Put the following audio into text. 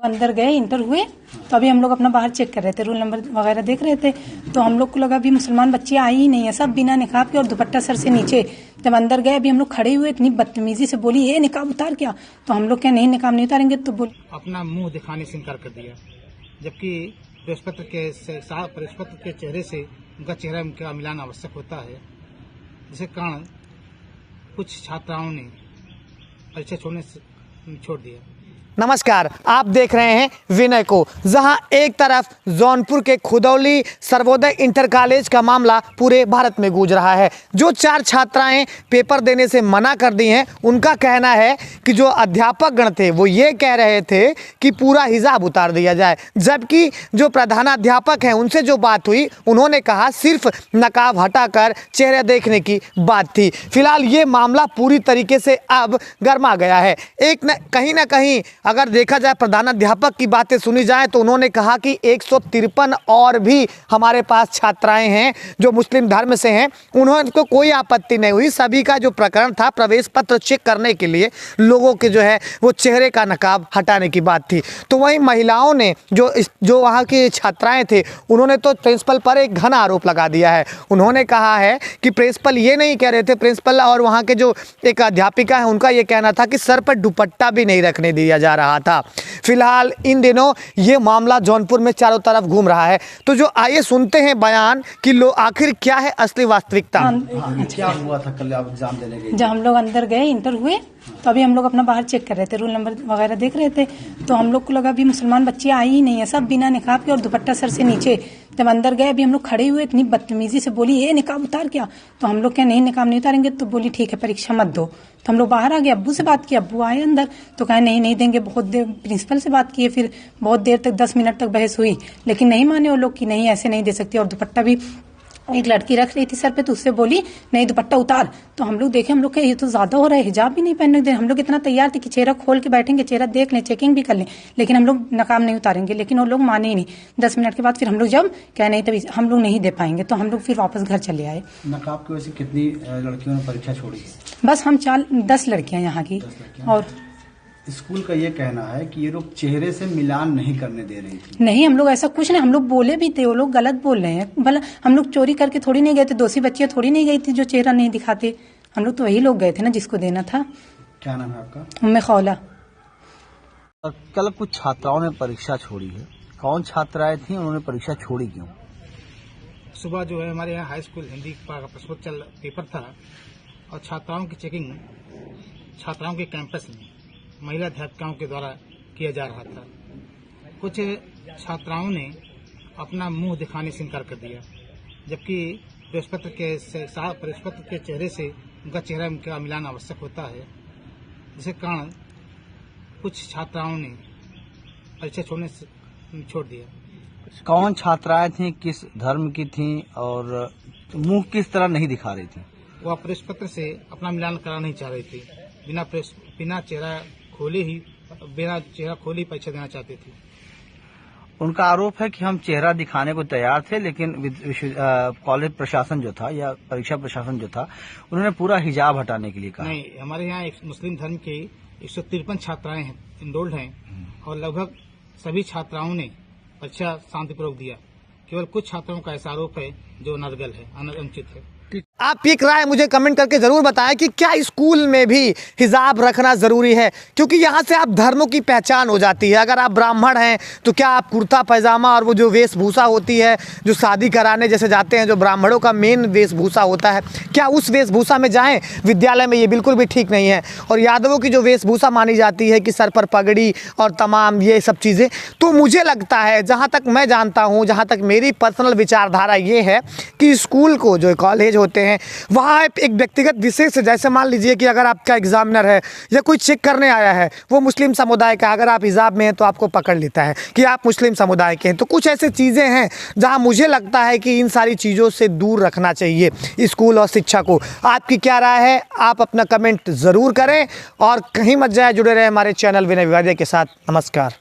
अंदर गए, इंटर हुए तो अभी हम लोग अपना बाहर चेक कर रहे थे, रोल नंबर वगैरह देख रहे थे। तो हम लोग को लगा अभी मुसलमान बच्चे आई ही नहीं है, सब बिना निकाब के और दुपट्टा सर से नीचे। जब अंदर गए अभी हम लोग खड़े हुए, इतनी बदतमीजी से बोली ये निकाब उतार क्या, तो हम लोग क्या नहीं निकाब नहीं उतारेंगे, तो बोली अपना मुंह दिखाने से इनकार कर दिया, जबकि बृहस्पति के चेहरे से उनका चेहरा का मिलान आवश्यक होता है, जिसके कारण कुछ छात्राओं ने परीक्षा छोड़ दिया। नमस्कार, आप देख रहे हैं विनय को। जहां एक तरफ जौनपुर के खुदौली सर्वोदय इंटर कॉलेज का मामला पूरे भारत में गूंज रहा है। जो 4 छात्राएं पेपर देने से मना कर दी हैं, उनका कहना है कि जो अध्यापक गण थे वो ये कह रहे थे कि पूरा हिजाब उतार दिया जाए, जबकि जो प्रधानाध्यापक हैं उनसे जो बात हुई, उन्होंने कहा सिर्फ नकाब हटाकर चेहरा देखने की बात थी। फिलहाल ये मामला पूरी तरीके से अब गर्मा गया है। कहीं ना कहीं अगर देखा जाए, प्रधानाध्यापक की बातें सुनी जाए तो उन्होंने कहा कि 153 और भी हमारे पास छात्राएं हैं जो मुस्लिम धर्म से हैं, उन्होंने कोई आपत्ति नहीं हुई। सभी का जो प्रकरण था, प्रवेश पत्र चेक करने के लिए लोगों के जो है वो चेहरे का नकाब हटाने की बात थी। तो वहीं महिलाओं ने जो वहाँ की छात्राएं थे, उन्होंने तो प्रिंसिपल पर एक घना आरोप लगा दिया है। उन्होंने कहा है कि प्रिंसिपल ये नहीं कह रहे थे, प्रिंसिपल और वहाँ के जो एक अध्यापिका है उनका ये कहना था कि सर पर दुपट्टा भी नहीं रखने दिया जा रहा था। फिलहाल इन दिनों ये मामला जौनपुर में चारों तरफ घूम रहा है। तो जो आइए सुनते हैं बयान कि आखिर क्या है असली वास्तविकता। क्या हुआ था कल आप एग्जाम देने गए? जब हम लोग अंदर गए, इंटर हुए तो अभी हम लोग अपना बाहर चेक कर रहे थे, रोल नंबर वगैरह देख रहे थे। तो हम लोग को लगा अभी मुसलमान बच्चे आई ही नहीं है, सब बिना निकाब के और दुपट्टा सर से नीचे। जब अंदर गए अभी हम लोग खड़े हुए, इतनी बदतमीजी से बोली ये निकाब उतार क्या, तो हम लोग क्या नहीं निकाब नहीं उतारेंगे, तो बोली ठीक है परीक्षा मत दो। तो हम लोग बाहर आ गए, अब्बू से बात की, अब्बू आए अंदर तो कहे नहीं देंगे। बहुत देर प्रिंसिपल से बात किए, फिर बहुत देर तक 10 मिनट तक बहस हुई, लेकिन नहीं माने वो लोग कि नहीं ऐसे नहीं दे सकती। और दुपट्टा भी एक लड़की रख रही थी सर पे, तो उससे बोली नहीं दुपट्टा उतार। तो हम लोग देखे, हम लोग ये तो ज्यादा हो रहा है, हिजाब भी नहीं पहनने दे। हम लोग इतना तैयार थे कि चेहरा खोल के बैठेंगे, चेहरा देख लें, चेकिंग भी कर लें, लेकिन हम लोग नकाब नहीं उतारेंगे। लेकिन वो लोग माने ही नहीं। 10 मिनट के बाद फिर हम लोग जब कहे नहीं तभी हम लोग नहीं दे पाएंगे, तो हम लोग फिर वापस घर चले आए। नकाब की वजह से कितनी लड़कियों ने परीक्षा छोड़ी? बस हम 10 लड़कियां यहाँ की। और स्कूल का ये कहना है कि ये लोग चेहरे से मिलान नहीं करने दे रही थी। नहीं, हम लोग ऐसा कुछ नहीं, हम लोग बोले भी थे, वो लोग गलत बोल रहे हैं। भला हम लोग चोरी करके थोड़ी नहीं गए थे, दोषी बच्चियां थोड़ी नहीं गई थी जो चेहरा नहीं दिखाते। हम लोग तो वही लोग गए थे ना जिसको देना था। क्या नाम है आपका? उम्मे खौला। कल कुछ छात्राओं ने परीक्षा छोड़ी है, कौन छात्राएं थी, उन्होंने परीक्षा छोड़ी क्यों? सुबह जो है हमारे यहाँ हाई स्कूल हिंदी का प्रश्नोत्तर पेपर था और छात्राओं की चेकिंग छात्राओं के कैंपस में महिला अध्यापिकाओं के द्वारा किया जा रहा था। कुछ छात्राओं ने अपना मुंह दिखाने से इनकार कर दिया, जबकि बृहस्पति के चेहरे से उनका चेहरा का मिलान आवश्यक होता है, जिसके कारण कुछ छात्राओं ने परीक्षा छोड़ दिया। कौन छात्राएं थीं, किस धर्म की थीं और मुंह किस तरह नहीं दिखा रही थीं? वह प्रवेश से अपना मिलान कराना नहीं चाह रही थी, बिना चेहरा खोले परीक्षा देना चाहती थी। उनका आरोप है कि हम चेहरा दिखाने को तैयार थे, लेकिन कॉलेज प्रशासन जो था या परीक्षा प्रशासन जो था, उन्होंने पूरा हिजाब हटाने के लिए कहा। नहीं, हमारे यहाँ एक मुस्लिम धर्म के 153 छात्राएं इनरोल्ड हैं और लगभग सभी छात्राओं ने परीक्षा शांतिपूर्वक दिया। केवल कुछ छात्राओं का ऐसा आरोप है जो अनर्गल है, अनुचित है। आप एक राय मुझे कमेंट करके जरूर बताएं कि क्या स्कूल में भी हिजाब रखना जरूरी है, क्योंकि यहाँ से आप धर्मों की पहचान हो जाती है। अगर आप ब्राह्मण हैं तो क्या आप कुर्ता पैजामा और वो जो वेशभूषा होती है, जो शादी कराने जैसे जाते हैं, जो ब्राह्मणों का मेन वेशभूषा होता है, क्या उस वेशभूषा में जाएं विद्यालय में? ये बिल्कुल भी ठीक नहीं है। और यादवों की जो वेशभूषा मानी जाती है कि सर पर पगड़ी और तमाम ये सब चीज़ें, तो मुझे लगता है, जहाँ तक मैं जानता हूँ, जहाँ तक मेरी पर्सनल विचारधारा ये है कि स्कूल को जो कॉलेज होते हैं वहाँ एक व्यक्तिगत विशेष, जैसे मान लीजिए कि अगर आपका एग्जामिनर है या कोई चेक करने आया है, वो मुस्लिम समुदाय का, अगर आप हिजाब में हैं तो आपको पकड़ लेता है कि आप मुस्लिम समुदाय के हैं। तो कुछ ऐसे चीज़ें हैं जहाँ मुझे लगता है कि इन सारी चीज़ों से दूर रखना चाहिए स्कूल और शिक्षा को। आपकी क्या राय है? आप अपना कमेंट ज़रूर करें और कहीं मत जाए, जुड़े रहे हमारे चैनल विनय विवादे के साथ। नमस्कार।